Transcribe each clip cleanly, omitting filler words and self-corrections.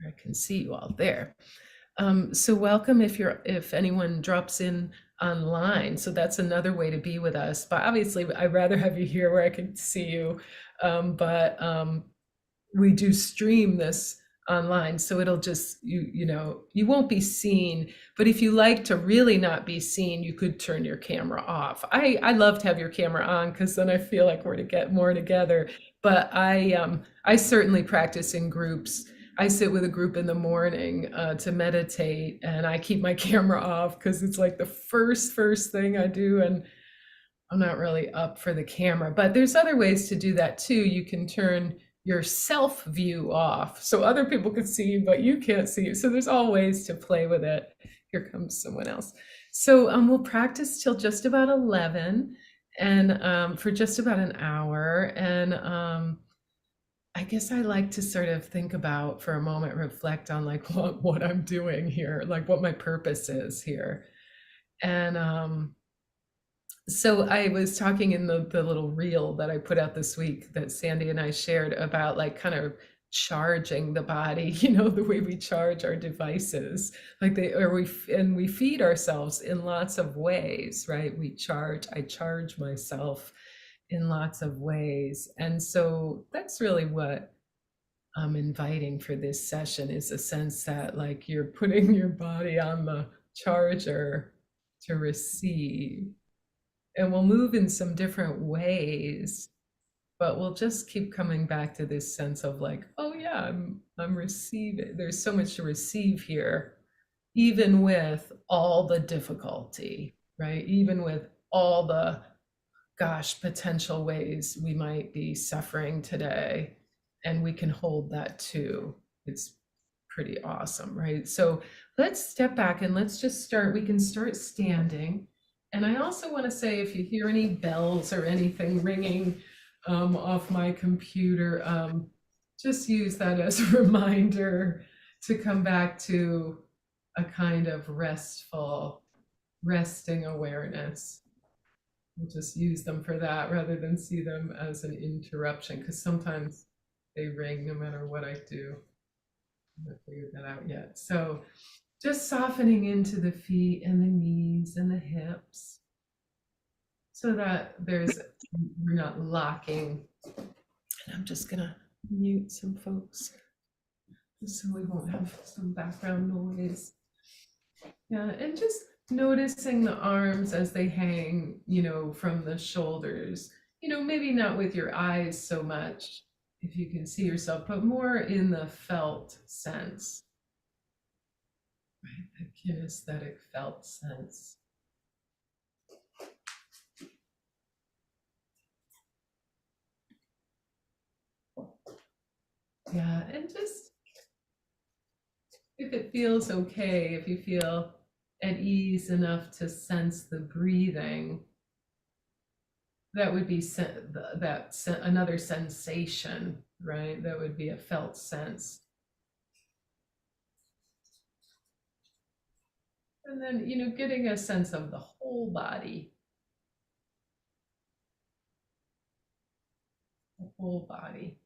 I can see you all there. So welcome if anyone drops in online. So that's another way to be with us. But obviously, I'd rather have you here where I can see you. But we do stream this online, so it'll just you won't be seen. But if you like to really not be seen, you could turn your camera off. I love to have your camera on because then I feel like we're to get more together. But I certainly practice in groups. I sit with a group in the morning to meditate, and I keep my camera off because it's like the first thing I do, and I'm not really up for the camera. But there's other ways to do that too. You can turn your self view off so other people can see you, but you can't see you. So there's all ways to play with it. Here comes someone else. So we'll practice till just about 11 and for just about an hour. And I guess I like to sort of think about for a moment, reflect on like what I'm doing here, like what my purpose is here. And so I was talking in the little reel that I put out this week that Sandy and I shared about like kind of charging the body, the way we charge our devices, like we feed ourselves in lots of ways, right? I charge myself in lots of ways. And so that's really what I'm inviting for this session, is a sense that like you're putting your body on the charger to receive. And we'll move in some different ways, but we'll just keep coming back to this sense of like, oh yeah, I'm receiving. There's so much to receive here, even with all the difficulty, right? Even with all the potential ways we might be suffering today, and we can hold that too. It's pretty awesome, right? So let's step back and let's just start. We can start standing. And I also want to say, if you hear any bells or anything ringing off my computer, just use that as a reminder to come back to a kind of resting awareness. We'll just use them for that rather than see them as an interruption, because sometimes they ring no matter what I do. I haven't figured that out yet. So just softening into the feet and the knees and the hips so that we're not locking. And I'm just gonna mute some folks so we won't have some background noise. Yeah, and just noticing the arms as they hang, from the shoulders, maybe not with your eyes so much, if you can see yourself, but more in the felt sense, right? The kinesthetic felt sense. Yeah, and just if it feels okay, if you feel at ease enough to sense the breathing, that would be another sensation, right? That would be a felt sense. And then, getting a sense of the whole body. The whole body.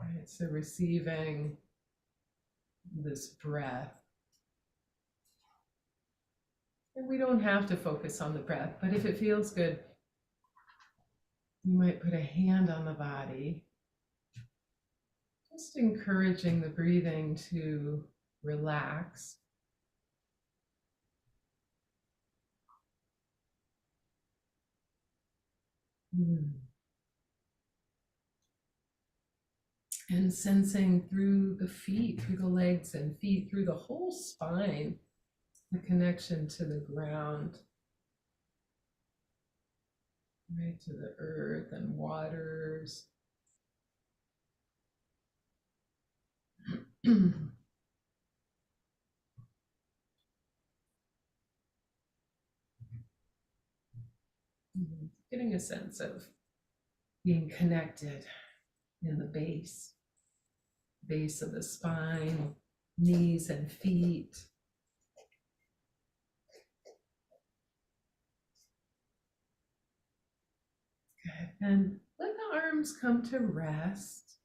Right, so receiving this breath. And we don't have to focus on the breath, but if it feels good, you might put a hand on the body, just encouraging the breathing to relax. And sensing through the feet, through the legs and feet, through the whole spine, the connection to the ground, right, to the earth and waters. Getting a sense of being connected in the base of the spine, knees and feet. Good. And let the arms arms come to rest.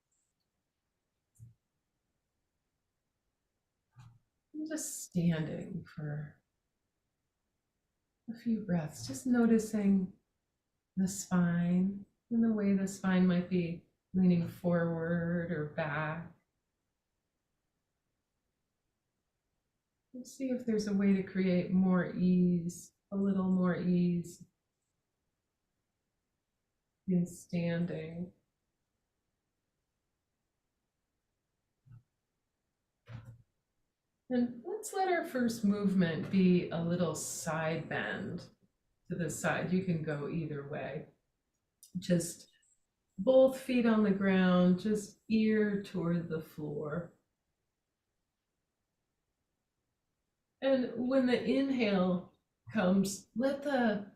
And just standing for a few breaths, just noticing the spine and the way the spine might be leaning forward or back. Let's see if there's a way to create more ease, a little more ease in standing. And let's let our first movement be a little side bend to the side. You can go either way. Just both feet on the ground, just ear toward the floor. And when the inhale comes, let the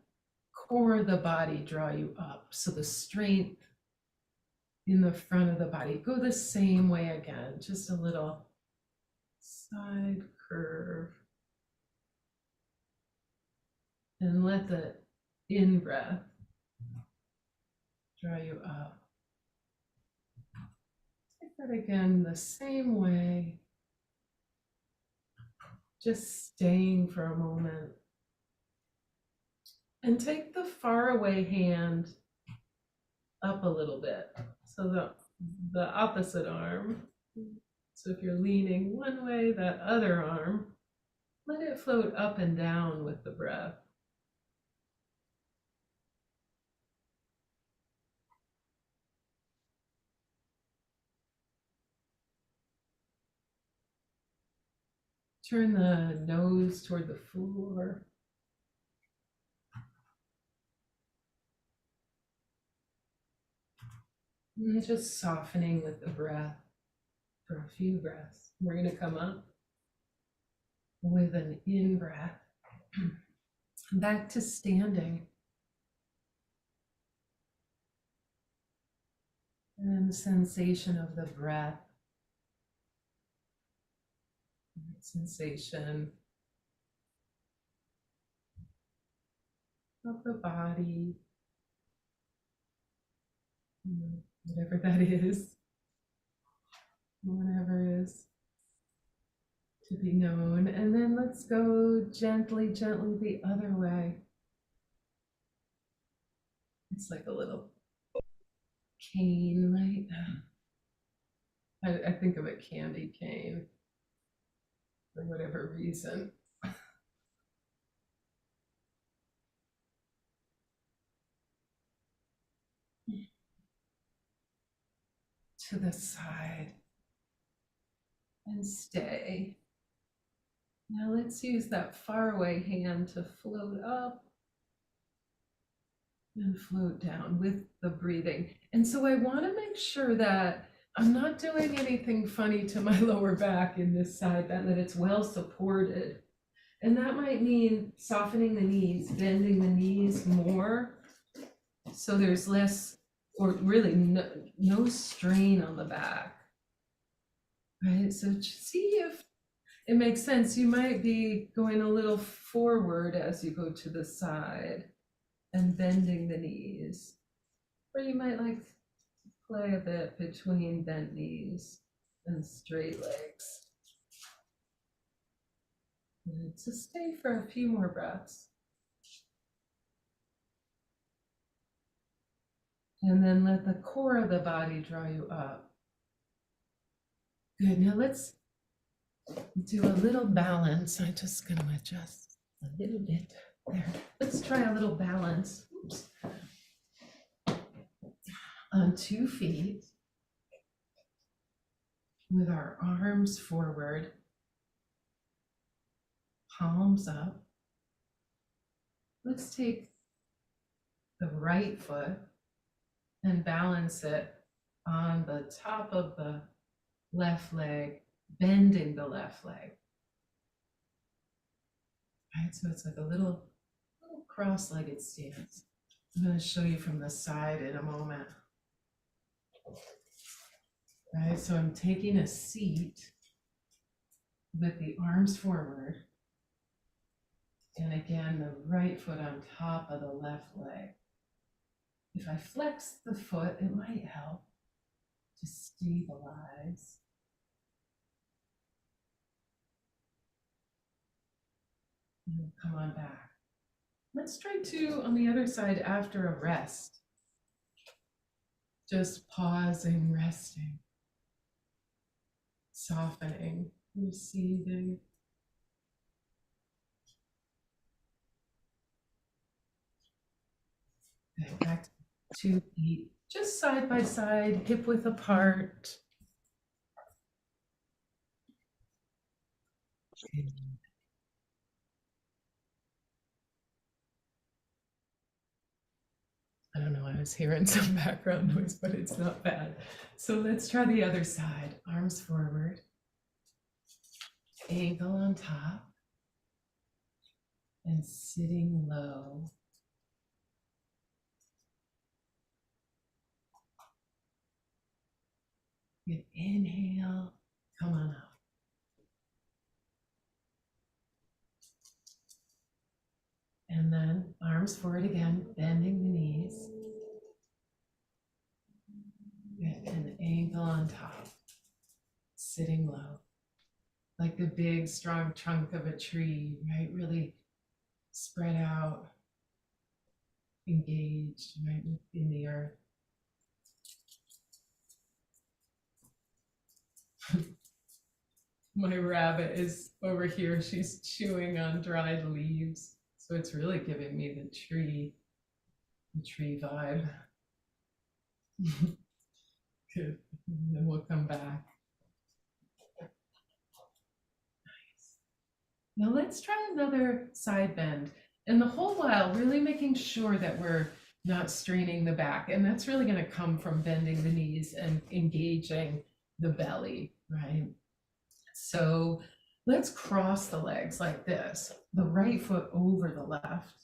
core of the body draw you up. So the strength in the front of the body. Go the same way again, just a little side curve. And let the in-breath draw you up. Take that again the same way. Just staying for a moment. And take the far away hand up a little bit. So the opposite arm. So if you're leaning one way, that other arm, let it float up and down with the breath. Turn the nose toward the floor. And just softening with the breath for a few breaths. We're going to come up with an in-breath. Back to standing. And the sensation of the breath. Sensation of the body, whatever that is, whatever is to be known. And then let's go gently, gently the other way. It's like a little cane, right? I think of a candy cane for whatever reason. To the side and stay. Now let's use that far away hand to float up and float down with the breathing. And so I want to make sure that I'm not doing anything funny to my lower back in this side bend, that it's well supported. And that might mean softening the knees, bending the knees more, so there's less, or really no strain on the back. Right, so see if it makes sense. You might be going a little forward as you go to the side and bending the knees. Or you might like to play a bit between bent knees and straight legs. And so stay for a few more breaths. And then let the core of the body draw you up. Good, now let's do a little balance. I'm just going to adjust a little bit there. Let's try a little balance. Oops. On 2 feet with our arms forward, palms up. Let's take the right foot and balance it on the top of the left leg, bending the left leg. Right, so it's like a little cross-legged stance. I'm going to show you from the side in a moment. Right, so I'm taking a seat with the arms forward. And again, the right foot on top of the left leg. If I flex the foot, it might help to stabilize. And come on back. Let's try to on the other side after a rest. Just pausing, resting, softening, receiving. Okay, back to 2 feet, just side by side, hip width apart. I don't know, I was hearing some background noise, but it's not bad. So let's try the other side. Arms forward, ankle on top, and sitting low. Good inhale, come on up. And then arms forward again, bending the knees. Good, and ankle on top, sitting low. Like the big, strong trunk of a tree, right? Really spread out, engaged, right, in the earth. My rabbit is over here. She's chewing on dried leaves. So it's really giving me the tree vibe. Good. And then we'll come back. Nice. Now let's try another side bend. And the whole while, really making sure that we're not straining the back. And that's really going to come from bending the knees and engaging the belly, right? So let's cross the legs like this, the right foot over the left.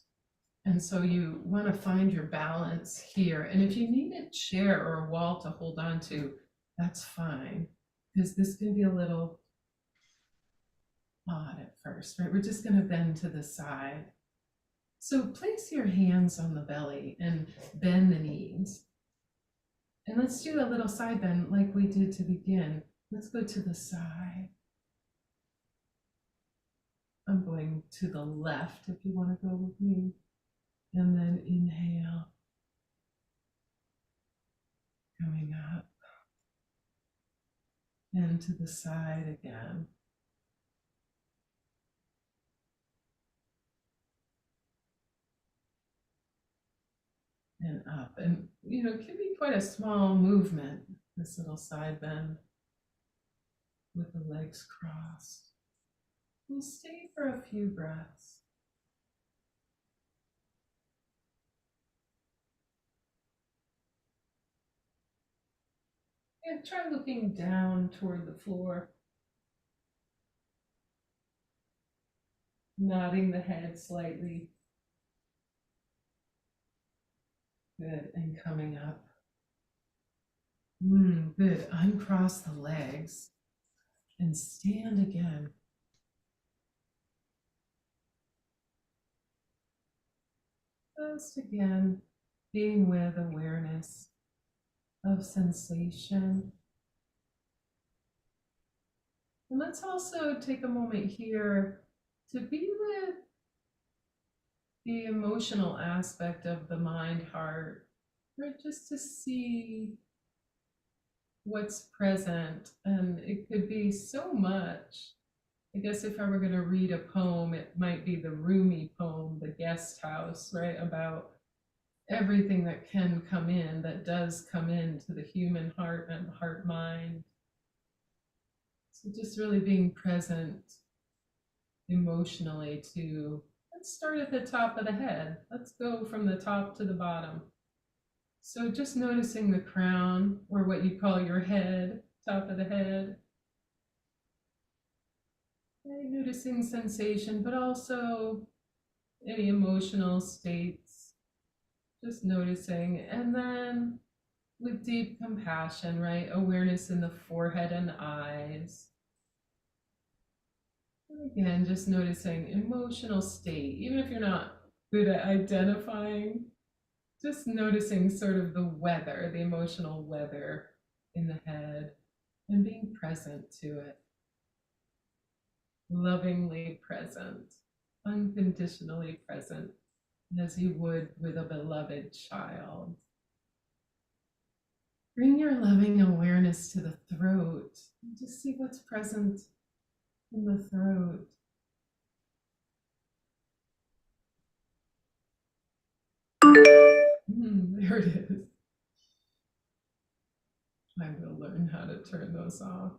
And so you want to find your balance here. And if you need a chair or a wall to hold on to, that's fine, because this can be a little odd at first, right? We're just going to bend to the side. So place your hands on the belly and bend the knees. And let's do a little side bend like we did to begin. Let's go to the side. I'm going to the left if you want to go with me. And then inhale. Coming up. And to the side again. And up. And, you know, it can be quite a small movement, this little side bend with the legs crossed. We'll stay for a few breaths. And try looking down toward the floor. Nodding the head slightly. Good, and coming up. Good, uncross the legs and stand again. Just again, being with awareness of sensation. And let's also take a moment here to be with the emotional aspect of the mind heart, right? Just to see what's present. And it could be so much. I guess if I were going to read a poem, it might be the Rumi poem, The Guest House, right? About everything that can come in, that does come into the human heart and heart mind. So just really being present emotionally to, let's start at the top of the head. Let's go from the top to the bottom. So just noticing the crown, or what you call your head, top of the head. Okay, noticing sensation, but also any emotional states. Just noticing. And then with deep compassion, right? Awareness in the forehead and eyes. And again, just noticing emotional state, even if you're not good at identifying Just noticing sort of the weather, the emotional weather in the head, and being present to it, lovingly present, unconditionally present, as you would with a beloved child. Bring your loving awareness to the throat. And just see what's present in the throat. There it is. I will learn how to turn those off.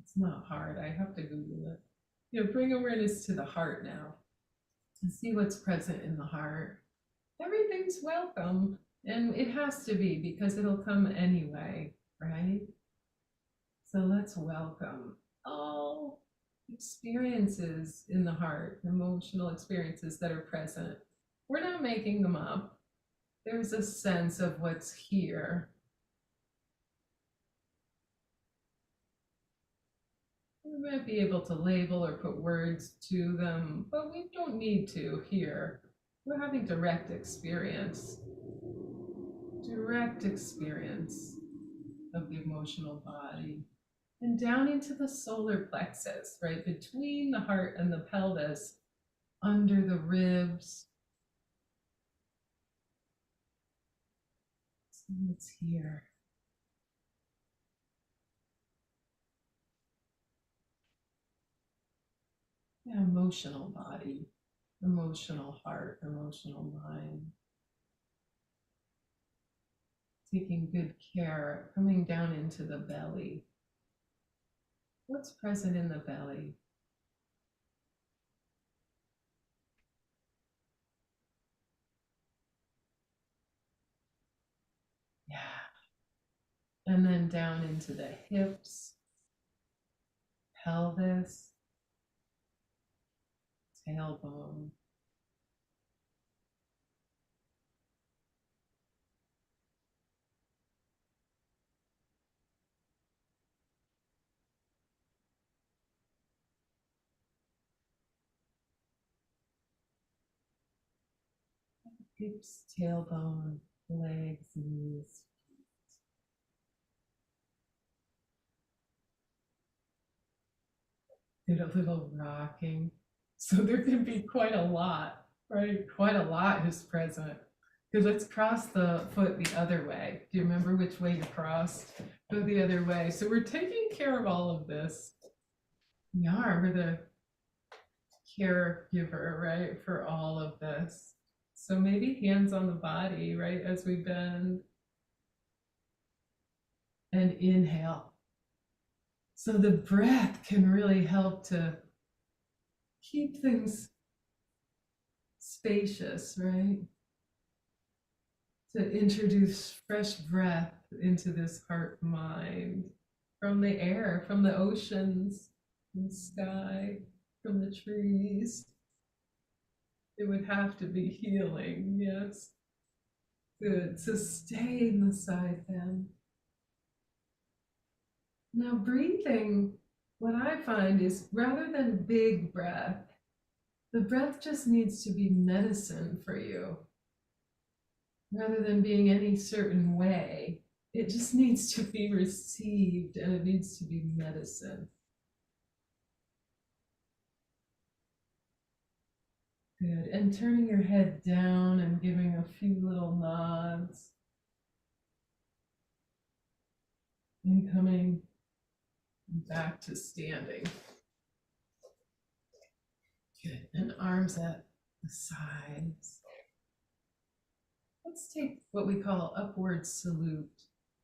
It's not hard. I have to Google it. Bring awareness to the heart now and see what's present in the heart. Everything's welcome, and it has to be because it'll come anyway, right? So let's welcome all experiences in the heart, emotional experiences that are present. We're not making them up. There's a sense of what's here. We might be able to label or put words to them, but we don't need to here. We're having direct experience of the emotional body. And down into the solar plexus, right between the heart and the pelvis, under the ribs. So it's here. Yeah, emotional body, emotional heart, emotional mind. Taking good care, coming down into the belly. What's present in the belly? Yeah. And then down into the hips, pelvis, tailbone. Hips, tailbone, legs, knees. Did a little rocking. So there can be quite a lot, right? Quite a lot is present. Because let's cross the foot the other way. Do you remember which way you crossed? Go the other way. So we're taking care of all of this. We are. We're the caregiver, right, for all of this. So maybe hands on the body, right, as we bend. And inhale. So the breath can really help to keep things spacious, right? To introduce fresh breath into this heart mind from the air, from the oceans, from the sky, from the trees. It would have to be healing, yes. Good. So stay in the side bend. Now, breathing, what I find is rather than big breath, the breath just needs to be medicine for you. Rather than being any certain way, it just needs to be received and it needs to be medicine. Good. And turning your head down and giving a few little nods. And coming back to standing. Good. And arms at the sides. Let's take what we call upward salute.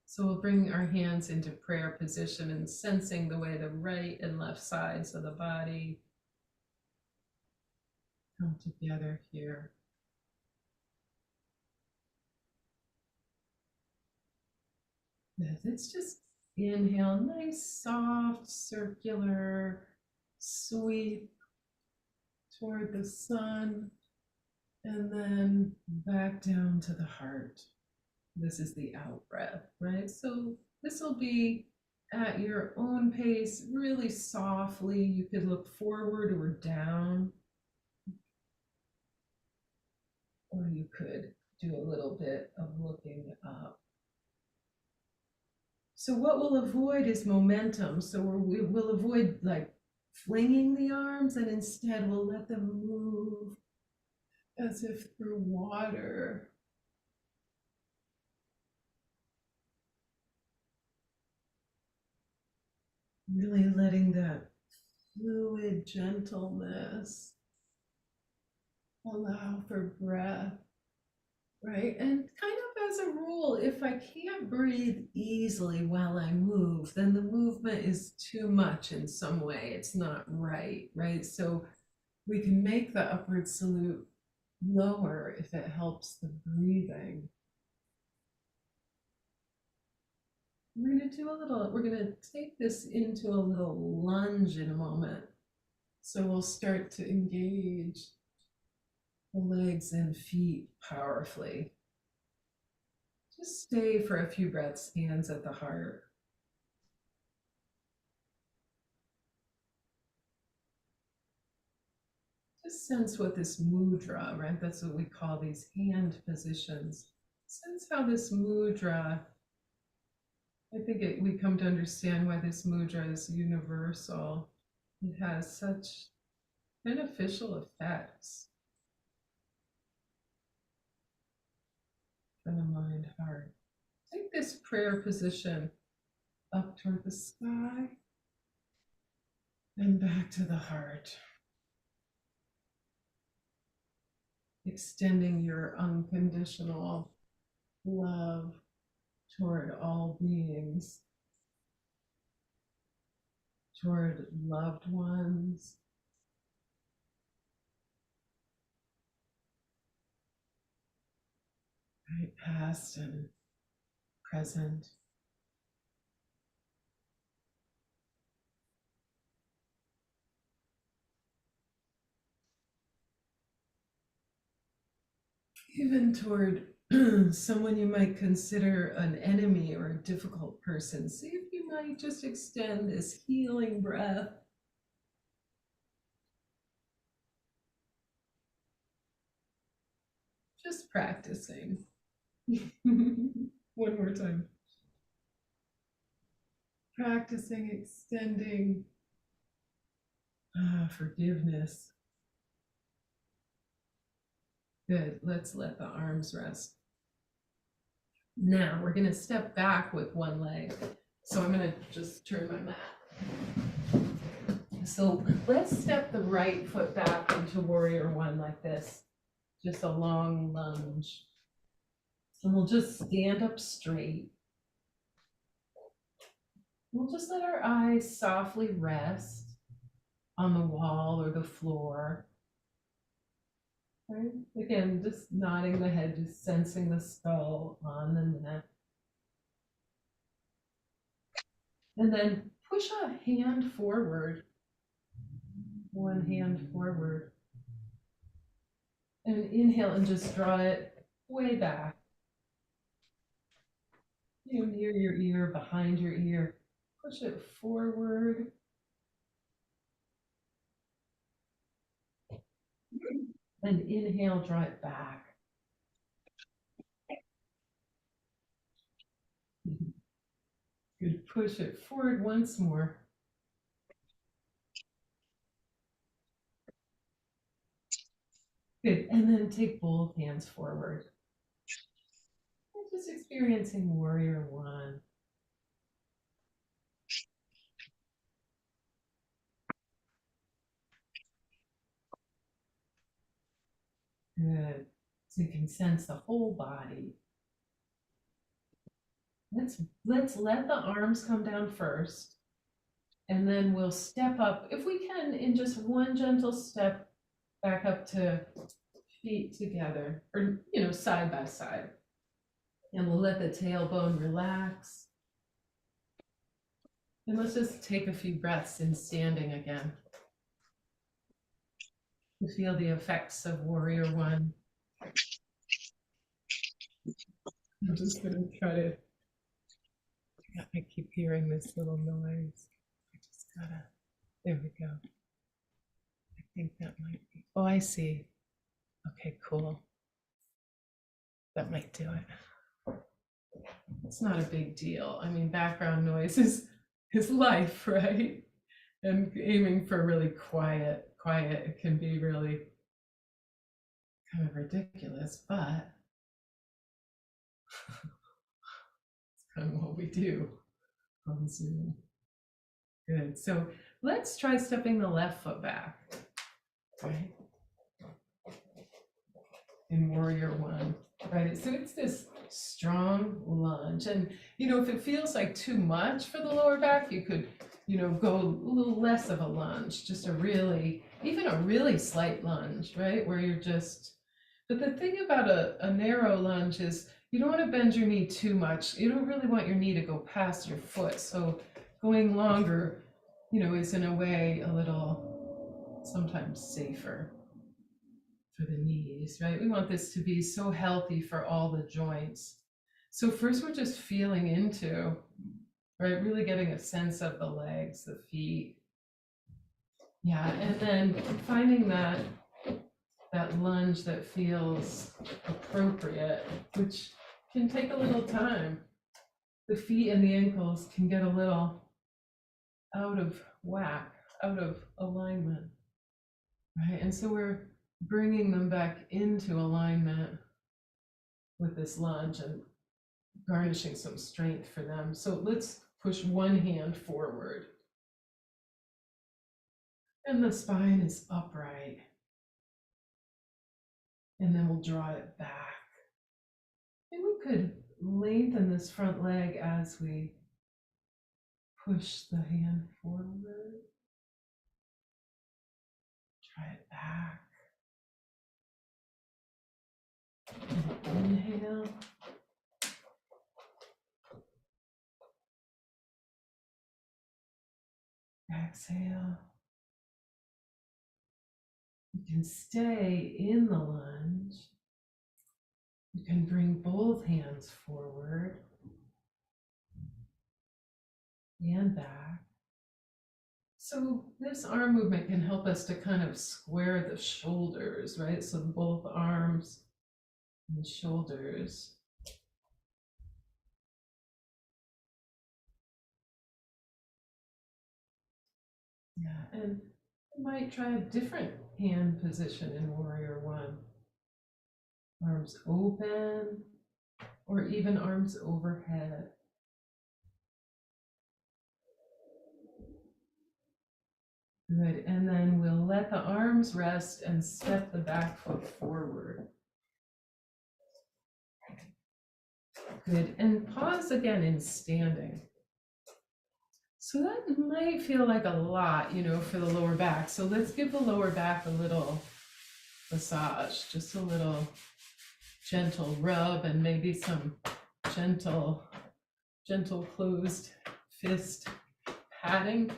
So we'll bring our hands into prayer position and sensing the way the right and left sides of the body come together here. Good. It's just inhale, nice, soft, circular sweep toward the sun, and then back down to the heart. This is the out breath, right? So this will be at your own pace, really softly. You could look forward or down, or you could do a little bit of looking up. So what we'll avoid is momentum. So we'll avoid like flinging the arms, and instead we'll let them move as if through water. Really letting that fluid gentleness allow for breath, right? And kind of as a rule, if I can't breathe easily while I move, then the movement is too much in some way. It's not right, right? So we can make the upward salute lower if it helps the breathing. We're going to take this into a little lunge in a moment. So we'll start to engage the legs and feet powerfully. Just stay for a few breaths, hands at the heart. Just sense what this mudra, right? That's what we call these hand positions. Sense how this mudra, I think we come to understand why this mudra is universal. It has such beneficial effects for the mind heart. Take this prayer position up toward the sky and back to the heart. Extending your unconditional love toward all beings, toward loved ones, right, past and present. Even toward someone you might consider an enemy or a difficult person. See if you might just extend this healing breath. Just practicing. One more time. Practicing extending forgiveness. Good. Let's let the arms rest. Now we're going to step back with one leg. So I'm going to just turn my mat. So let's step the right foot back into warrior one like this. Just a long lunge. And we'll just stand up straight. We'll just let our eyes softly rest on the wall or the floor. Right? Again, just nodding the head, just sensing the skull on the neck. And then push a hand forward. One hand forward. And inhale and just draw it way back. You know, near your ear, behind your ear. Push it forward. And inhale, draw it back. Good. Push it forward once more. Good. And then take both hands forward. And just experiencing warrior one. Good. So you can sense the whole body. Let's let the arms come down first. And then we'll step up, if we can, in just one gentle step back up to feet together, or, you know, side by side. And we'll let the tailbone relax. And let's just take a few breaths in standing again. To feel the effects of warrior one. I'm just going to try to, I keep hearing this little noise. I just gotta, there we go. I think that might be, oh, I see. Okay, cool. That might do it. It's not a big deal. I mean, background noise is life, right? And aiming for really quiet, it can be really kind of ridiculous, but it's kind of what we do on Zoom. Good. So let's try stepping the left foot back, right? In Warrior One, right? So it's this strong lunge. And, if it feels like too much for the lower back, you could, go a little less of a lunge, just even a really slight lunge, right? Where you're just, but the thing about a narrow lunge is you don't want to bend your knee too much. You don't really want your knee to go past your foot. So going longer, is in a way a little sometimes safer for the knees, right? We want this to be so healthy for all the joints. So first we're just feeling into, right? Really getting a sense of the legs, the feet. Yeah, and then finding that lunge that feels appropriate, which can take a little time. The feet and the ankles can get a little out of whack, out of alignment, right? And so we're bringing them back into alignment with this lunge and garnishing some strength for them. So let's push one hand forward. And the spine is upright. And then we'll draw it back. And we could lengthen this front leg as we push the hand forward. Try it back. And inhale. Exhale. You can stay in the lunge. You can bring both hands forward and back. So this arm movement can help us to kind of square the shoulders, right? So both arms and shoulders. Yeah, and you might try a different hand position in Warrior One. Arms open, or even arms overhead. Good, and then we'll let the arms rest and step the back foot forward. Good, and pause again in standing. So that might feel like a lot, for the lower back. So let's give the lower back a little massage, just a little gentle rub and maybe some gentle closed fist patting.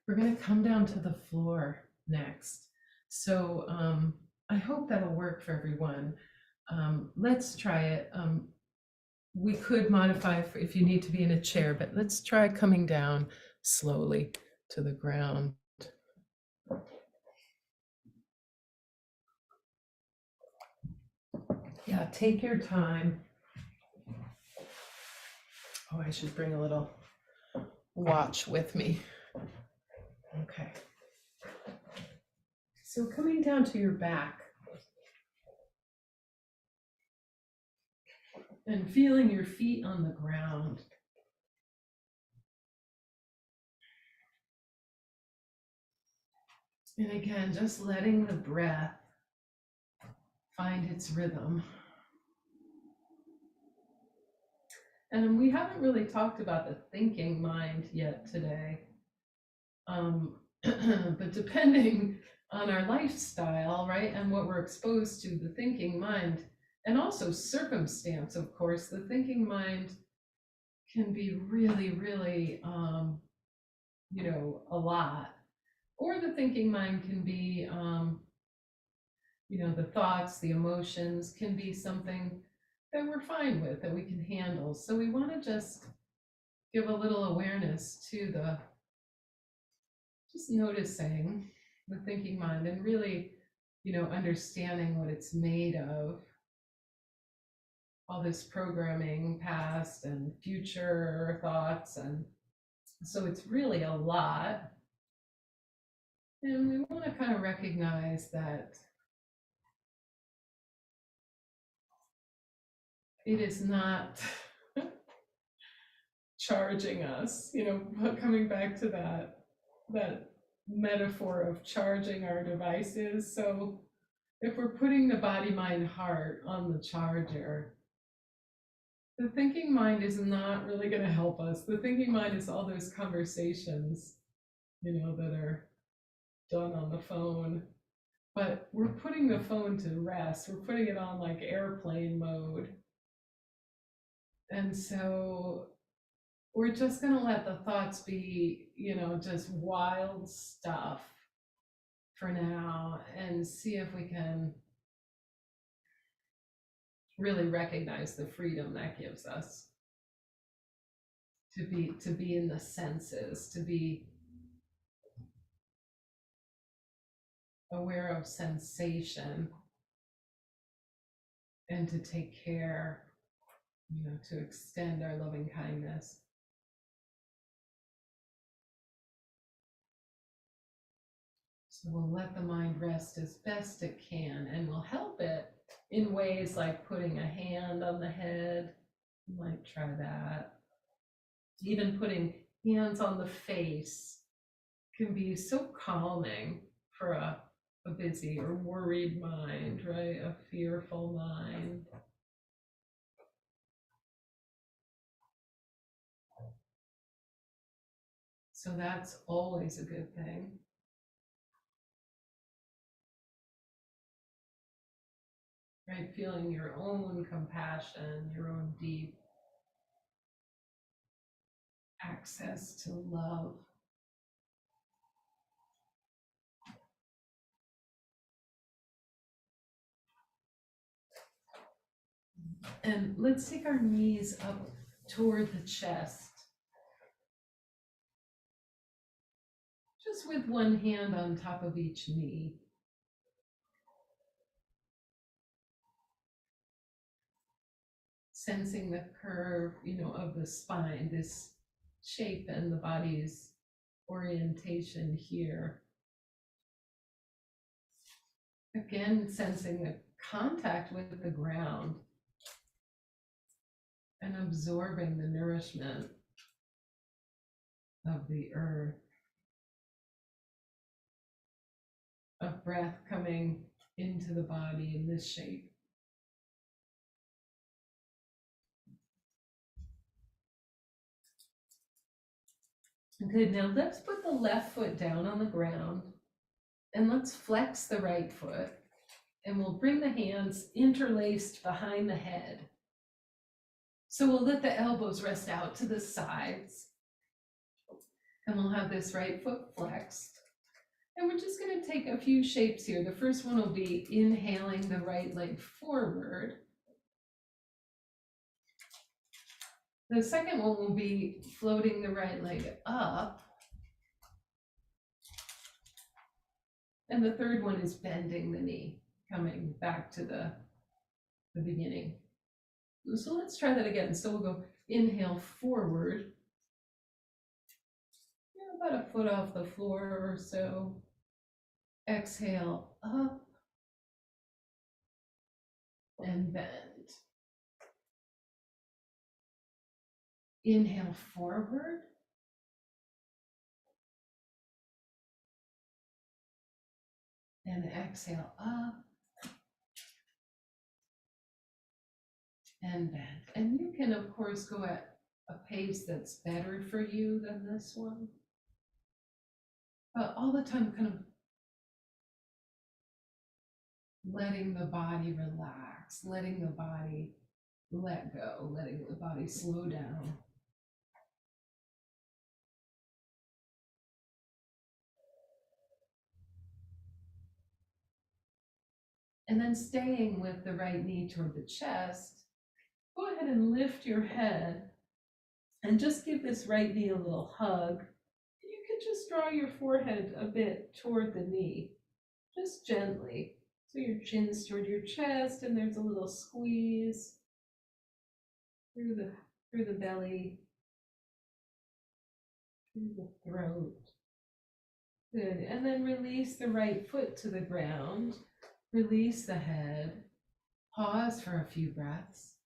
We're going to come down to the floor next. So I hope that'll work for everyone. Let's try it. We could modify if you need to be in a chair, but let's try coming down slowly to the ground. Yeah, take your time. Oh, I should bring a little watch with me. Okay. So coming down to your back and feeling your feet on the ground. And again, just letting the breath find its rhythm. And we haven't really talked about the thinking mind yet today. But depending on our lifestyle, right, and what we're exposed to, the thinking mind, and also circumstance, of course, the thinking mind can be really, really, a lot. Or the thinking mind can be, the thoughts, the emotions can be something that we're fine with, that we can handle. So we want to just give a little awareness to just noticing, the thinking mind, and really, understanding what it's made of, all this programming, past and future thoughts. And so it's really a lot. And we want to kind of recognize that it is not charging us, coming back to that metaphor of charging our devices. So if we're putting the body, mind, heart on the charger, the thinking mind is not really going to help us. The thinking mind is all those conversations, that are done on the phone. But we're putting the phone to rest. We're putting it on like airplane mode. And so we're just going to let the thoughts be, just wild stuff for now, and see if we can really recognize the freedom that gives us to be in the senses, to be aware of sensation, and to take care, to extend our loving kindness. So we'll let the mind rest as best it can, and we'll help it in ways like putting a hand on the head. You might try that. Even putting hands on the face can be so calming for a busy or worried mind, right? A fearful mind. So that's always a good thing. Right? Feeling your own compassion, your own deep access to love. And let's take our knees up toward the chest. Just with one hand on top of each knee. Sensing the curve, of the spine, this shape and the body's orientation here. Again, sensing the contact with the ground and absorbing the nourishment of the earth. Of breath coming into the body in this shape. Good, now let's put the left foot down on the ground and let's flex the right foot, and we'll bring the hands interlaced behind the head. So we'll let the elbows rest out to the sides, and we'll have this right foot flexed. And we're just going to take a few shapes here. The first one will be inhaling the right leg forward. The second one will be floating the right leg up. And the third one is bending the knee, coming back to the beginning. So let's try that again. So we'll go inhale forward, about a foot off the floor or so. Exhale up and bend. Inhale forward. And exhale up and bend. And you can, of course, go at a pace that's better for you than this one. But all the time, kind of letting the body relax, letting the body let go, letting the body slow down. And then staying with the right knee toward the chest, go ahead and lift your head and just give this right knee a little hug. You can just draw your forehead a bit toward the knee, just gently. So your chin's toward your chest, and there's a little squeeze through the belly, through the throat. Good. And then release the right foot to the ground. Release the head. Pause for a few breaths.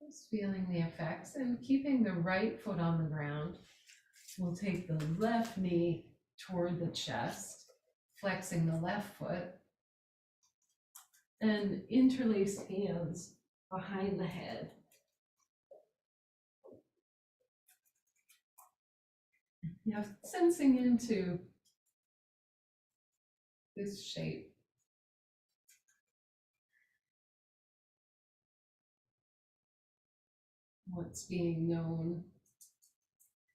Just feeling the effects and keeping the right foot on the ground. We'll take the left knee toward the chest, flexing the left foot, and interlace hands behind the head. Now, sensing into this shape. What's being known.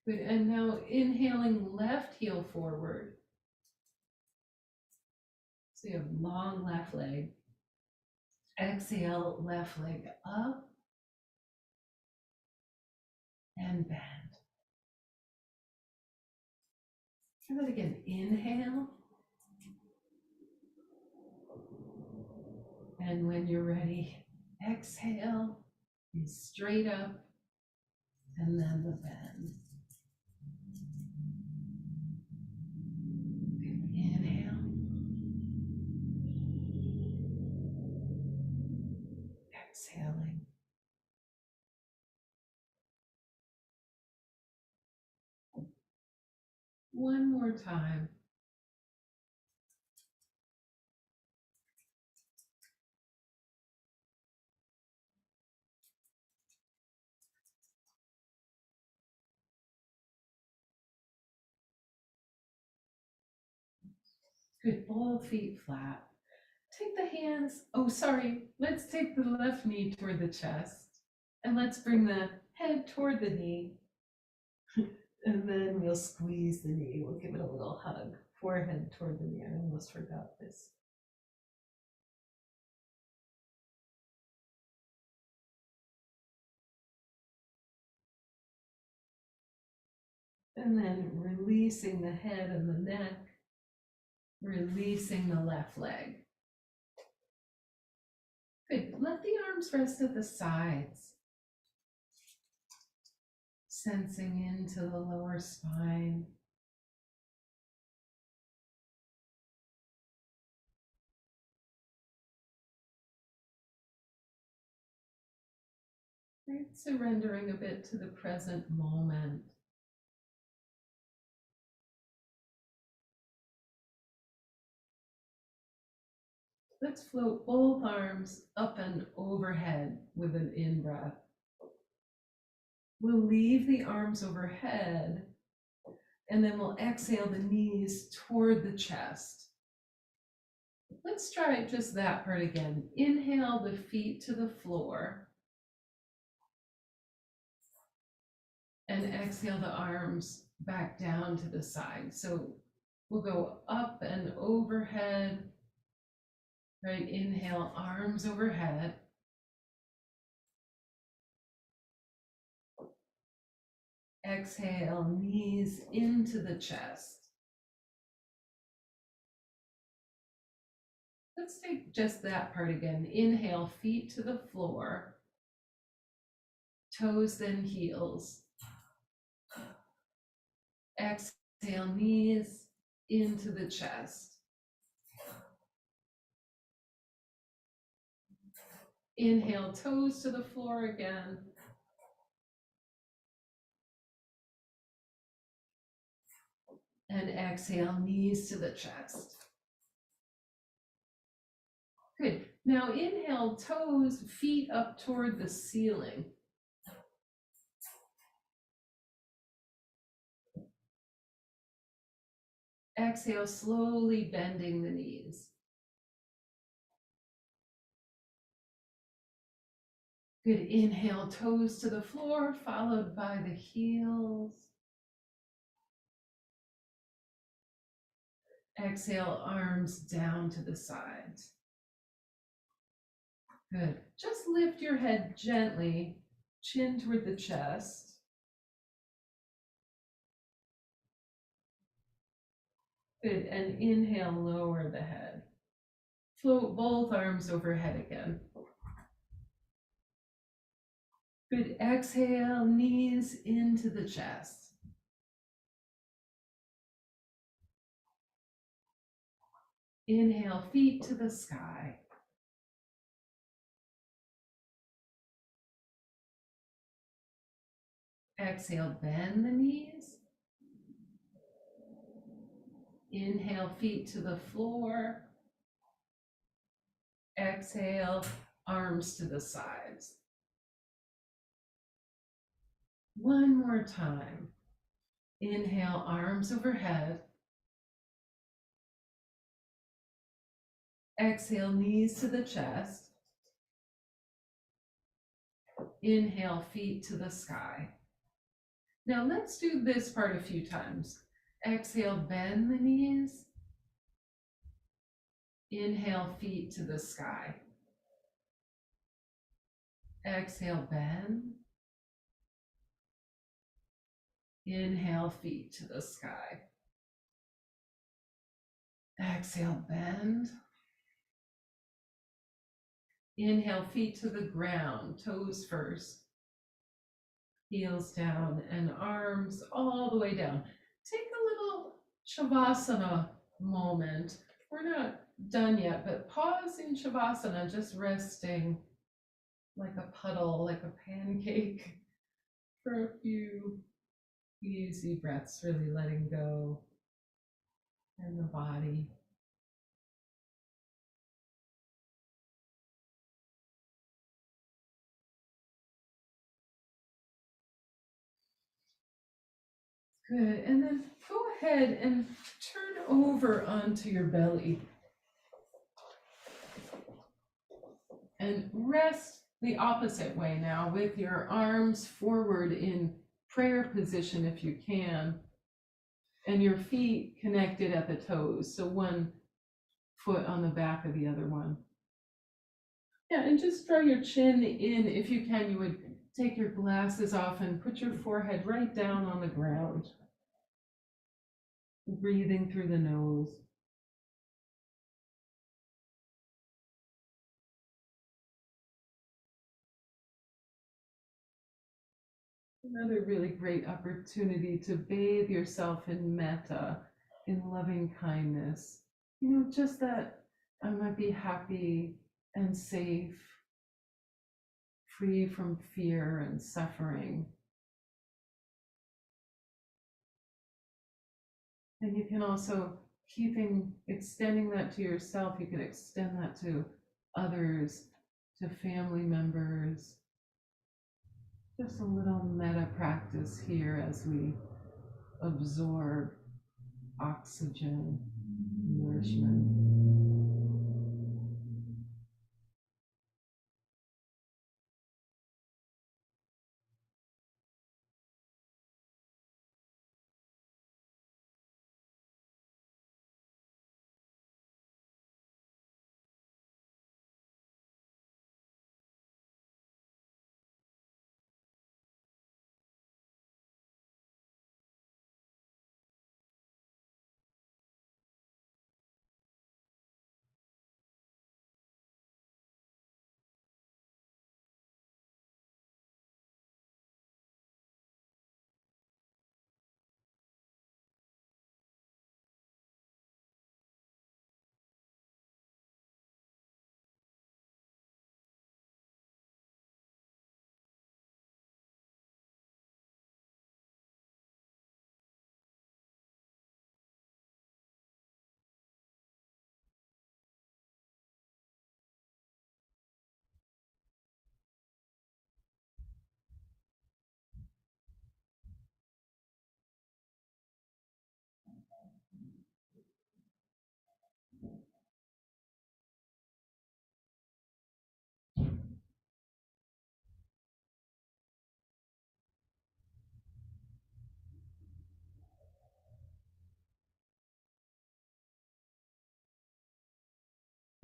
Good. And now inhaling left heel forward. So you have long left leg. Exhale, left leg up and bend. Try that again. Inhale. And when you're ready, exhale, be straight up, and then the bend. Inhale. Exhaling. One more time. Good, both feet flat. Take the hands, let's take the left knee toward the chest. And let's bring the head toward the knee. And then we'll squeeze the knee. We'll give it a little hug. Forehead toward the knee. I almost forgot this. And then releasing the head and the neck. Releasing the left leg. Good. Let the arms rest at the sides. Sensing into the lower spine. Right. Surrendering a bit to the present moment. Let's float both arms up and overhead with an in-breath. We'll leave the arms overhead, and then we'll exhale the knees toward the chest. Let's try just that part again. Inhale the feet to the floor, and exhale the arms back down to the side. So we'll go up and overhead. Right, inhale, arms overhead. Exhale, knees into the chest. Let's take just that part again. Inhale, feet to the floor. Toes, then heels. Exhale, knees into the chest. Inhale, toes to the floor again. And exhale, knees to the chest. Good. Now inhale, toes, feet up toward the ceiling. Exhale, slowly bending the knees. Good. Inhale, toes to the floor, followed by the heels. Exhale, arms down to the sides. Good. Just lift your head gently, chin toward the chest. Good, and inhale, lower the head. Float both arms overhead again. Good, exhale, knees into the chest. Inhale, feet to the sky. Exhale, bend the knees. Inhale, feet to the floor. Exhale, arms to the sides. One more time. Inhale, arms overhead. Exhale, knees to the chest. Inhale, feet to the sky. Now let's do this part a few times. Exhale, bend the knees. Inhale, feet to the sky. Exhale, bend. Inhale, feet to the sky. Exhale, bend. Inhale, feet to the ground, toes first. Heels down and arms all the way down. Take a little Shavasana moment. We're not done yet, but pause in Shavasana, just resting like a puddle, like a pancake for a few easy breaths, really letting go in the body. Good, and then go ahead and turn over onto your belly and rest the opposite way now with your arms forward in prayer position if you can, and your feet connected at the toes, so one foot on the back of the other one. Yeah, and just draw your chin in. If you can, you would take your glasses off and put your forehead right down on the ground. Breathing through the nose. Another really great opportunity to bathe yourself in metta, in loving kindness. You know, just that I might be happy and safe, free from fear and suffering. And you can also extending that to yourself, you can extend that to others, to family members. Just a little metta practice here as we absorb oxygen, nourishment.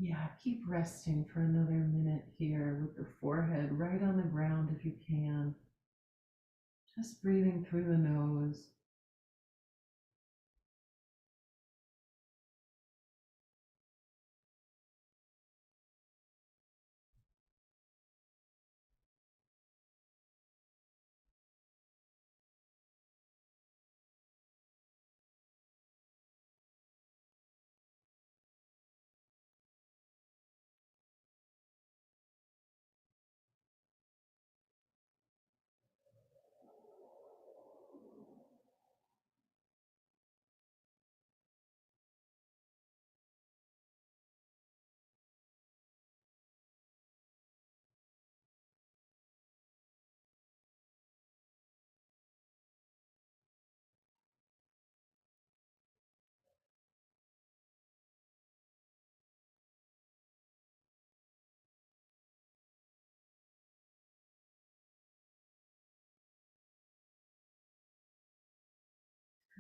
Yeah, keep resting for another minute here with the forehead right on the ground if you can. Just breathing through the nose.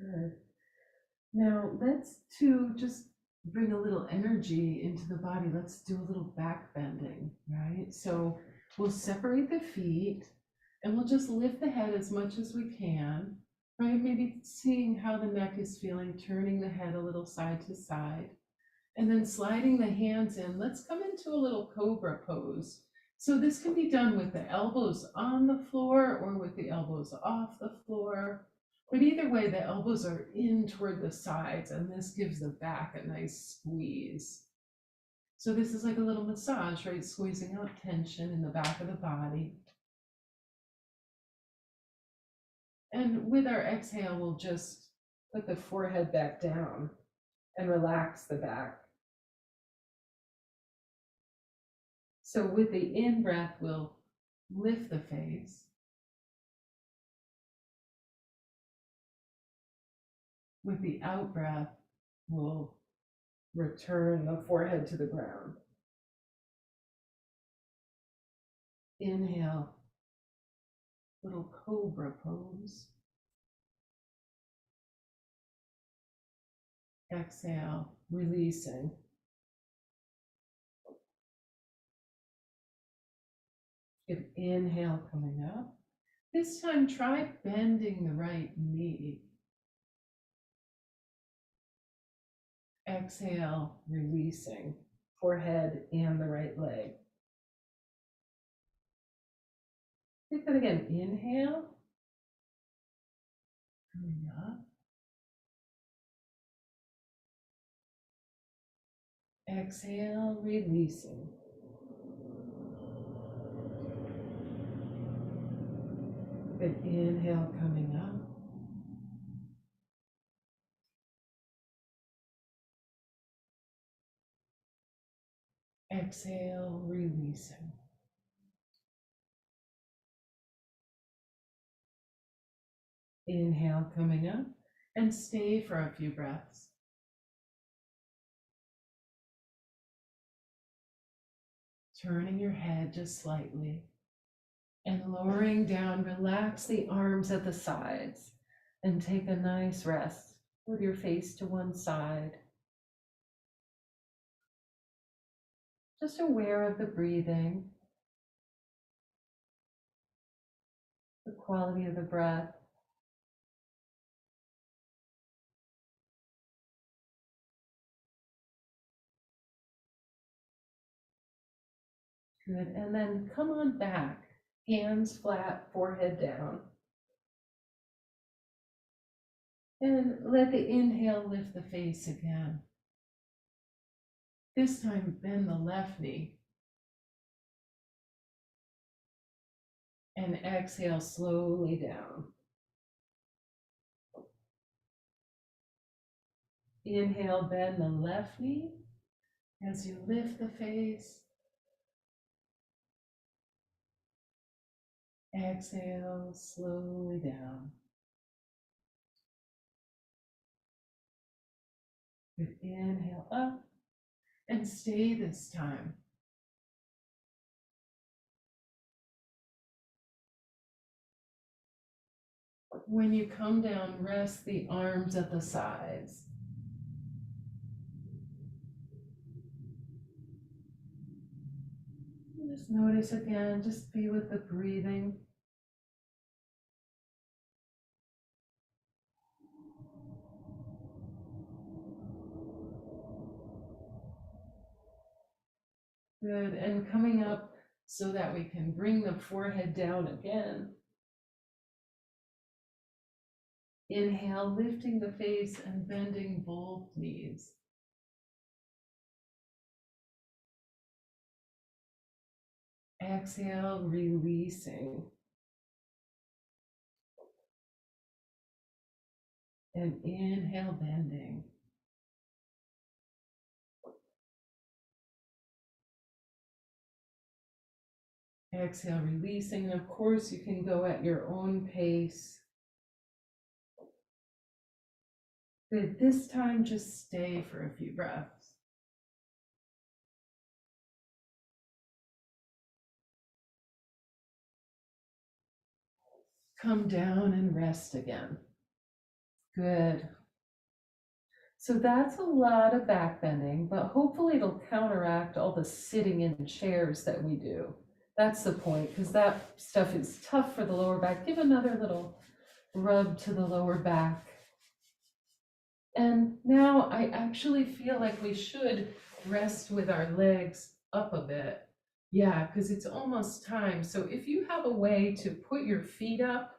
Good. Now to just bring a little energy into the body, let's do a little back bending, right? So we'll separate the feet and we'll just lift the head as much as we can, right? Maybe seeing how the neck is feeling, turning the head a little side to side, and then sliding the hands in. Let's come into a little cobra pose. So this can be done with the elbows on the floor or with the elbows off the floor. But either way, the elbows are in toward the sides, and this gives the back a nice squeeze. So this is like a little massage, right? Squeezing out tension in the back of the body. And with our exhale, we'll just put the forehead back down and relax the back. So with the in-breath, we'll lift the face. With the out-breath, we'll return the forehead to the ground. Inhale, little cobra pose. Exhale, releasing. Good inhale coming up. This time, try bending the right knee. Exhale, releasing. Forehead and the right leg. Take that again. Inhale. Coming up. Exhale, releasing. Good inhale coming up. Exhale, releasing. Inhale coming up, and stay for a few breaths. Turning your head just slightly and lowering down, relax the arms at the sides and take a nice rest with your face to one side. Just aware of the breathing, the quality of the breath. Good, and then come on back, hands flat, forehead down. And let the inhale lift the face again. This time, bend the left knee. And exhale slowly down. Inhale, bend the left knee as you lift the face. Exhale slowly down. Good inhale up and stay this time. When you come down, rest the arms at the sides. Just notice again, just be with the breathing. Good, and coming up so that we can bring the forehead down again. Inhale, lifting the face and bending both knees. Exhale, releasing. And inhale, bending. Exhale, releasing. And of course, you can go at your own pace. Good. This time, just stay for a few breaths. Come down and rest again. Good. So that's a lot of back bending, but hopefully it'll counteract all the sitting in chairs that we do. That's the point, because that stuff is tough for the lower back. Give another little rub to the lower back. And now I actually feel like we should rest with our legs up a bit. Yeah, because it's almost time. So if you have a way to put your feet up,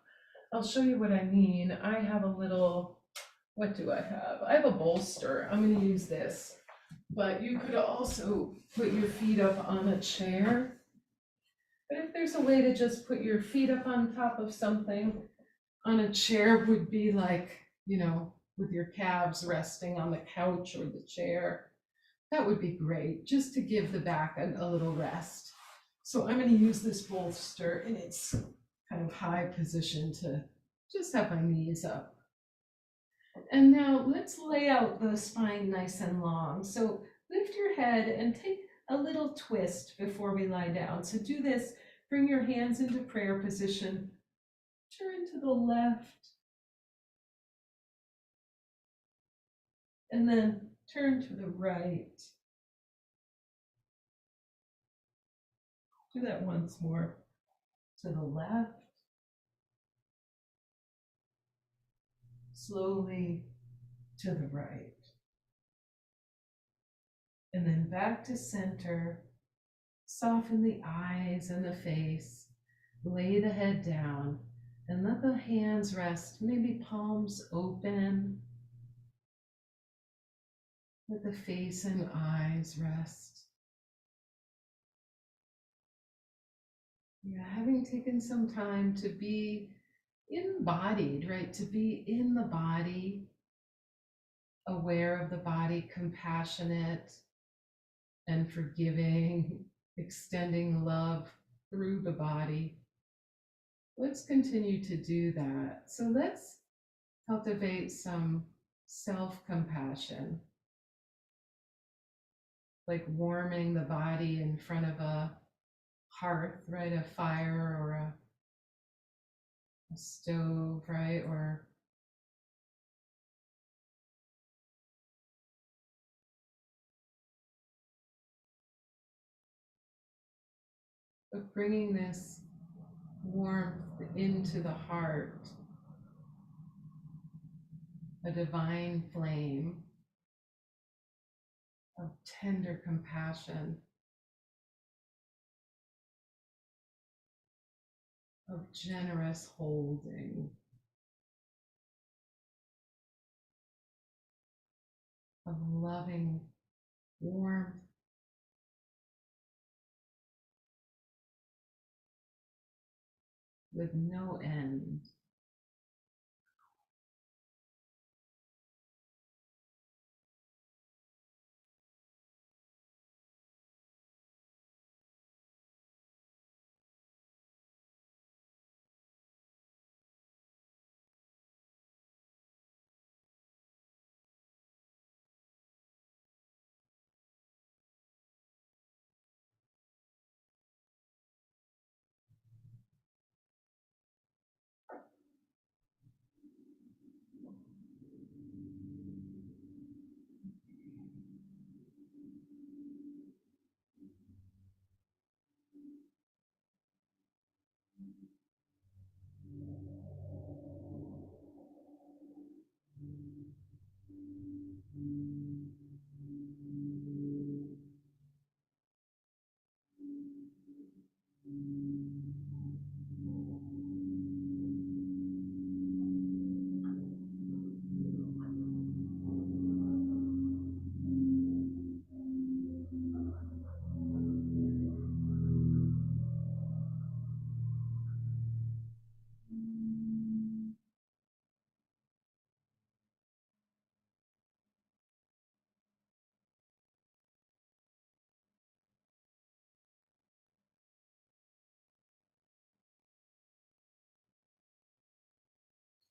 I'll show you what I mean. I have a little, what do I have? I have a bolster. I'm going to use this. But you could also put your feet up on a chair. But if there's a way to just put your feet up on top of something, on a chair would be like, with your calves resting on the couch or the chair. That would be great, just to give the back a little rest. So I'm going to use this bolster in its kind of high position to just have my knees up. And now let's lay out the spine nice and long. So lift your head and take a little twist before we lie down. So do this, bring your hands into prayer position, turn to the left, and then turn to the right. Do that once more. To the left. Slowly to the right. And then back to center. Soften the eyes and the face. Lay the head down and let the hands rest, maybe palms open. Let the face and eyes rest. Yeah, having taken some time to be embodied, right? To be in the body, aware of the body, compassionate and forgiving, extending love through the body. Let's continue to do that. So let's cultivate some self-compassion, like warming the body in front of a hearth, right? A fire or a stove, right? Or but bringing this warmth into the heart, a divine flame of tender compassion, of generous holding, of loving warmth, with no end.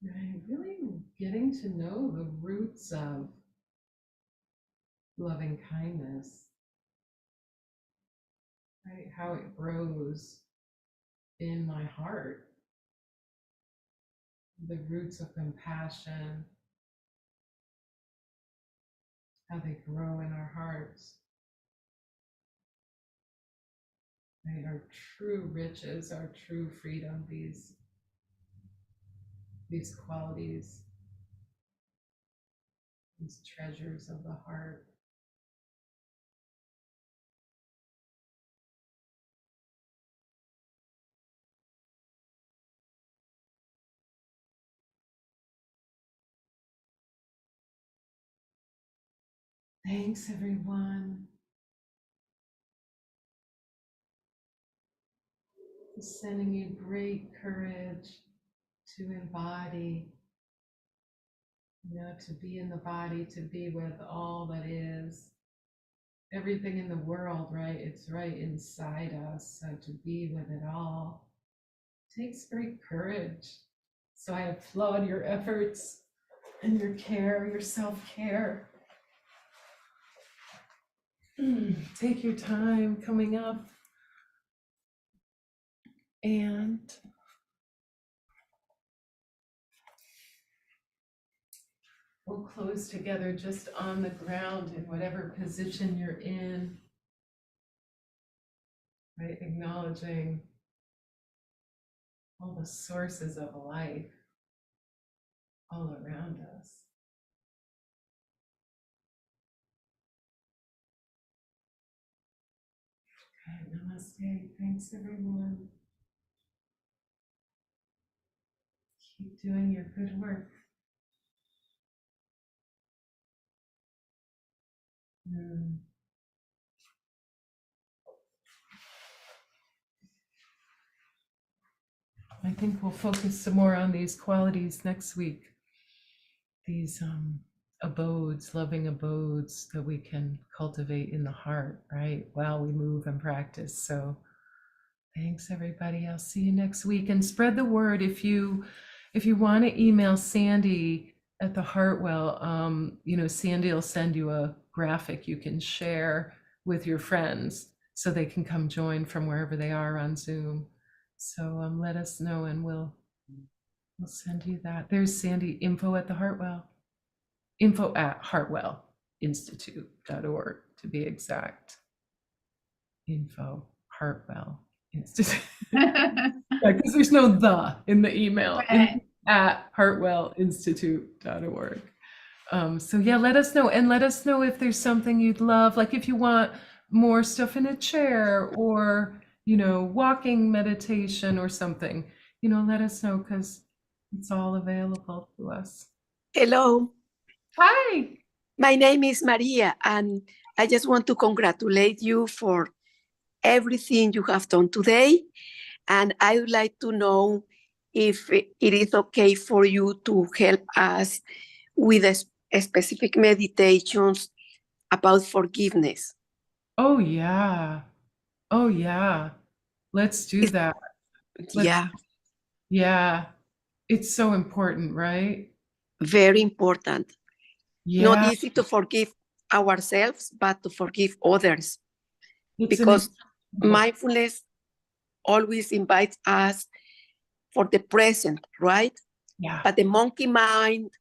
Right, really getting to know the roots of loving kindness, right? How it grows in my heart, the roots of compassion, how they grow in our hearts. Right? Our true riches, our true freedom, these qualities, these treasures of the heart. Thanks, everyone. Sending you great courage to embody, to be in the body, to be with all that is, everything in the world, right? It's right inside us. So to be with it all takes great courage. So I applaud your efforts and your care, your self-care. Take your time coming up, and we'll close together just on the ground in whatever position you're in, right? Acknowledging all the sources of life all around us. Okay, namaste. Thanks, everyone. Keep doing your good work. I think we'll focus some more on these qualities next week. These abodes, loving abodes that we can cultivate in the heart, right? While we move and practice. So thanks, everybody. I'll see you next week, and spread the word. If you want to email Sandy at the HeartWell, Sandy will send you a graphic you can share with your friends so they can come join from wherever they are on Zoom. So let us know, and we'll send you that. There's Sandy, info at HeartWellInstitute.org to be exact. Info, HeartWell Institute. Because there's no the in the email. Right. At HeartWellInstitute.org. So yeah, let us know, and let us know if there's something you'd love, like if you want more stuff in a chair, or walking meditation or something. Let us know, because it's all available to us. Hello, Hi. my name is Maria, and I just want to congratulate you for everything you have done today. And I would like to know if it is okay for you to help us with specific meditations about forgiveness. Oh yeah. Oh yeah. Let's do that. Yeah, Yeah. It's so important, right? very important. Not Yeah. easy to forgive ourselves, but to forgive others, It's an because mindfulness always invites us for the present, right? yeah. But the monkey mind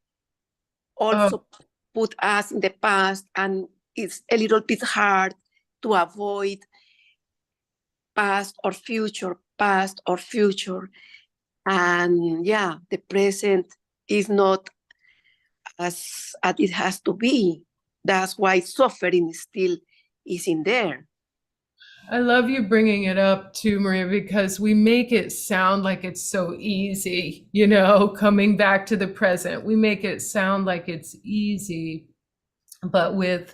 Oh, also put us in the past, and it's a little bit hard to avoid past or future. And yeah, the present is not as it has to be. That's why suffering still is in there. I love you bringing it up too, Maria, because we make it sound like it's so easy, coming back to the present. We make it sound like it's easy, but with,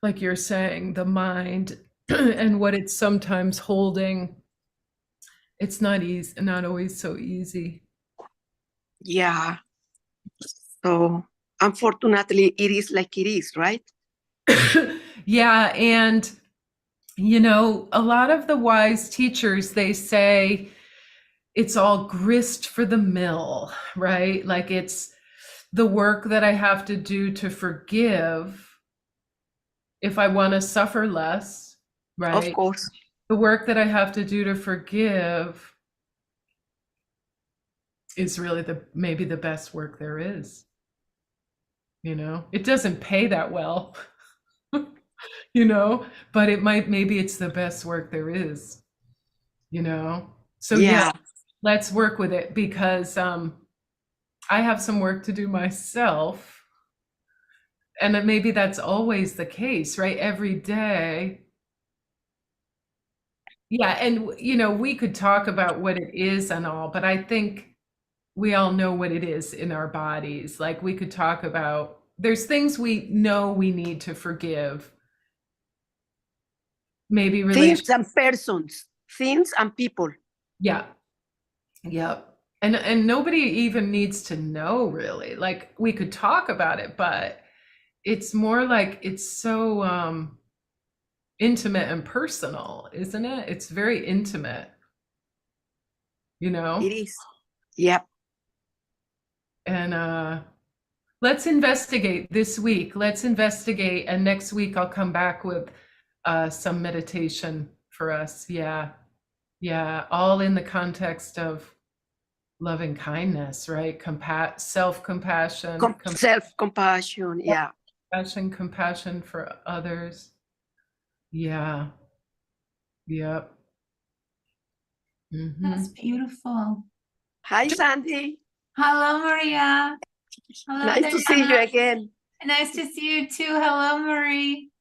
like you're saying, the mind and what it's sometimes holding, it's not easy, not always so easy. Yeah. So unfortunately, it is like it is, right? Yeah, and a lot of the wise teachers, they say it's all grist for the mill, right? Like it's the work that I have to do to forgive if I want to suffer less, Of right? course. The work that I have to do to forgive is really maybe the best work there is. It doesn't pay that well. you know, but maybe it's the best work there is, you know? So yeah, Yeah. let's work with it because I have some work to do myself. And then maybe that's always the case, right? Every day. Yeah, and we could talk about what it is and all, but I think we all know what it is in our bodies. Like we could talk about there's things we know we need to forgive. Maybe relation. Things and persons, things and people. Yeah. Yep. And nobody even needs to know really. Like we could talk about it, but it's more like it's so intimate and personal, isn't it? It's very intimate, you It know? is. Yep. And let's investigate this week. Let's investigate, and next week I'll come back with some meditation for us. Yeah. Yeah, all in the context of loving kindness, right? Self-compassion, Self-compassion. Yeah. compassion for others. Yeah. Yep. That's Hmm. beautiful. Hi, Sandy. Hello, Maria. Hello, Nice to see you Diana. again. Nice to see you too. Hello, Marie.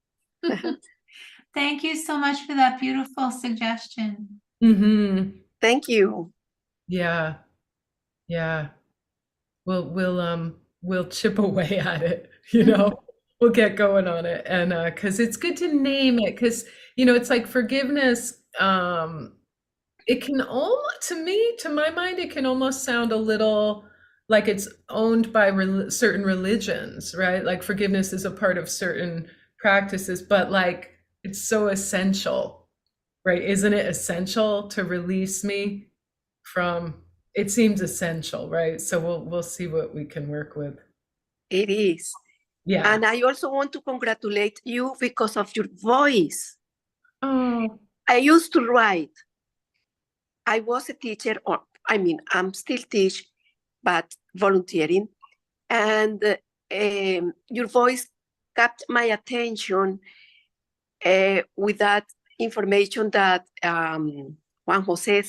Thank you so much for that beautiful suggestion. Hmm. Thank you. Yeah. Yeah. We'll chip away at it, you know. We'll get going on it. And because it's good to name it, because it's like forgiveness, it can almost, to my mind, it can almost sound a little like it's owned by certain religions, right? Like forgiveness is a part of certain practices, but like it's so essential, right? Isn't it essential to release me from? It seems essential, right? So we'll see what we can work with. It is. Yeah. And I also want to congratulate you because of your voice. Oh. I used to write. I was a teacher, or I'm still teach, but volunteering. And your voice kept my attention with that information that Juan Jose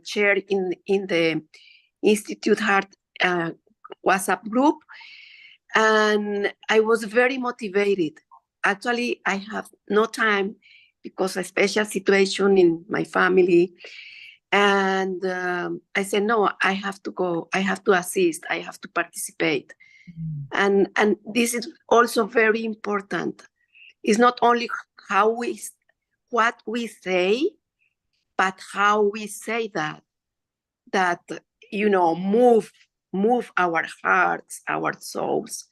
shared in the Institute Heart WhatsApp group. And I was very motivated. Actually, I have no time because of a special situation in my family. And I said, no, I have to go. I have to assist. I have to participate. And this is also very important. It's not only what we say, but how we say that move our hearts, our souls,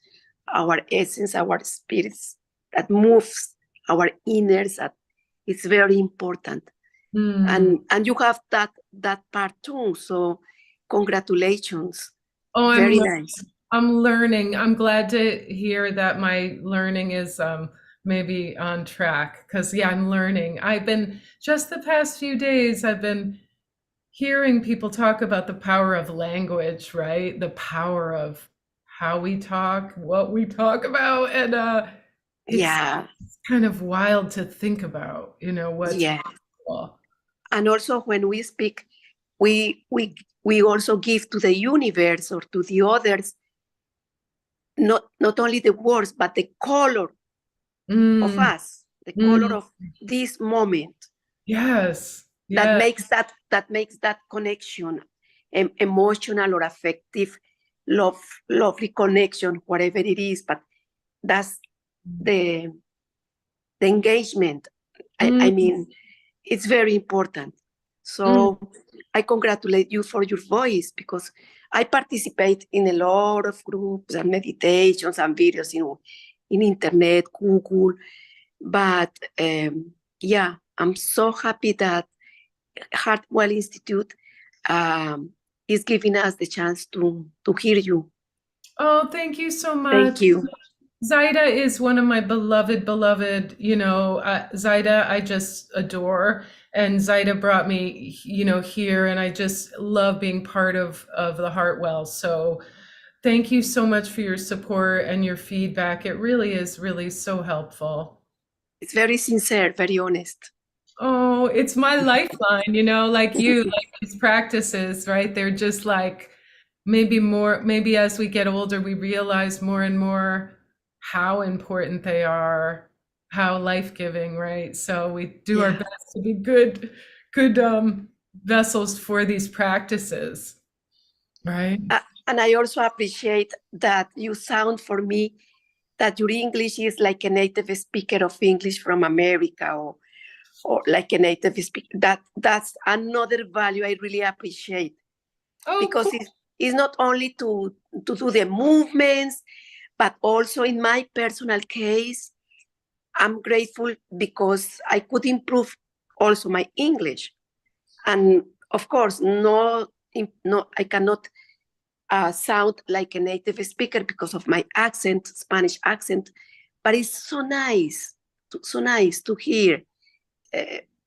our essence, our spirits, that moves our inners. That it's very important. And you have that part too. So congratulations. Oh, Very nice. I'm learning. I'm glad to hear that my learning is maybe on track, because yeah, I'm learning. I've been just the past few days, I've been hearing people talk about the power of language, right? The power of how we talk, what we talk about, and it's Yeah. kind of wild to think about, what's Yeah. possible. And also when we speak, we also give to the universe or to the others not only the words, but the color of us, the color of this moment. Yes. That Yeah. makes that connection, emotional or affective, lovely connection, whatever it is. But that's the engagement. I mean, it's very important. So I congratulate you for your voice, because I participate in a lot of groups and meditations and videos in internet, Google. But yeah, I'm so happy that HeartWell Institute is giving us the chance to hear you. Oh, thank you so much. Thank you. Zaida is one of my beloved, Zaida, I just adore. And Zaida brought me, here, and I just love being part of the HeartWell. So thank you so much for your support and your feedback. It really is really so helpful. It's very sincere, very honest. Oh, it's my lifeline, like you, like these practices, right? They're just like maybe as we get older, we realize more and more how important they are, how life-giving, right? So we do our Yeah. best to be good vessels for these practices, right? And I also appreciate that you sound for me that your English is like a native speaker of English from America, or like a native speaker. That's another value I really appreciate, Oh, because cool. it's not only to do the movements, but also in my personal case, I'm grateful because I could improve also my English. And of course, no, I cannot sound like a native speaker because of my accent, Spanish accent, but it's so nice to hear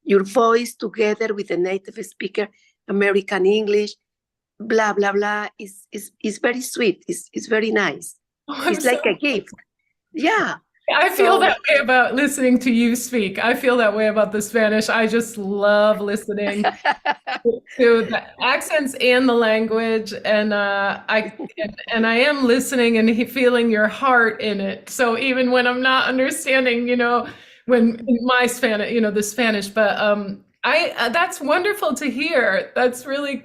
your voice together with a native speaker, American English, blah, blah, blah. It's very sweet. It's very nice. Oh, It's like a gift. Yeah. I feel So- that way about listening to you speak. I feel that way about the Spanish. I just love listening to the accents and the language, and I am listening and feeling your heart in it. So even when I'm not understanding, when in my Spanish, the Spanish, but that's wonderful to hear. That's really,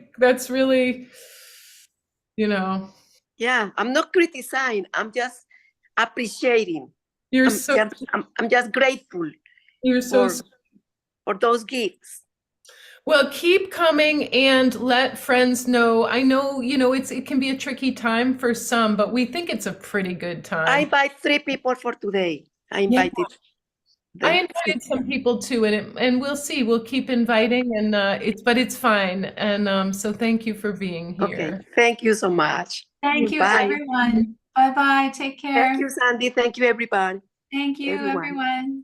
Yeah, I'm not criticizing. I'm just appreciating. you're I'm just grateful you're so. for those gifts. Well, keep coming and let friends know. I know, it can be a tricky time for some, but we think it's a pretty good time. I invite 3 people for today. I invited. I invited some people too, and we'll see. We'll keep inviting, and it's fine. And so thank you for being here. Okay, thank you so much. Thank you, Bye. everyone. Bye-bye. Take care. Thank you, Sandy. Thank you, everybody. Thank you, everyone. everyone.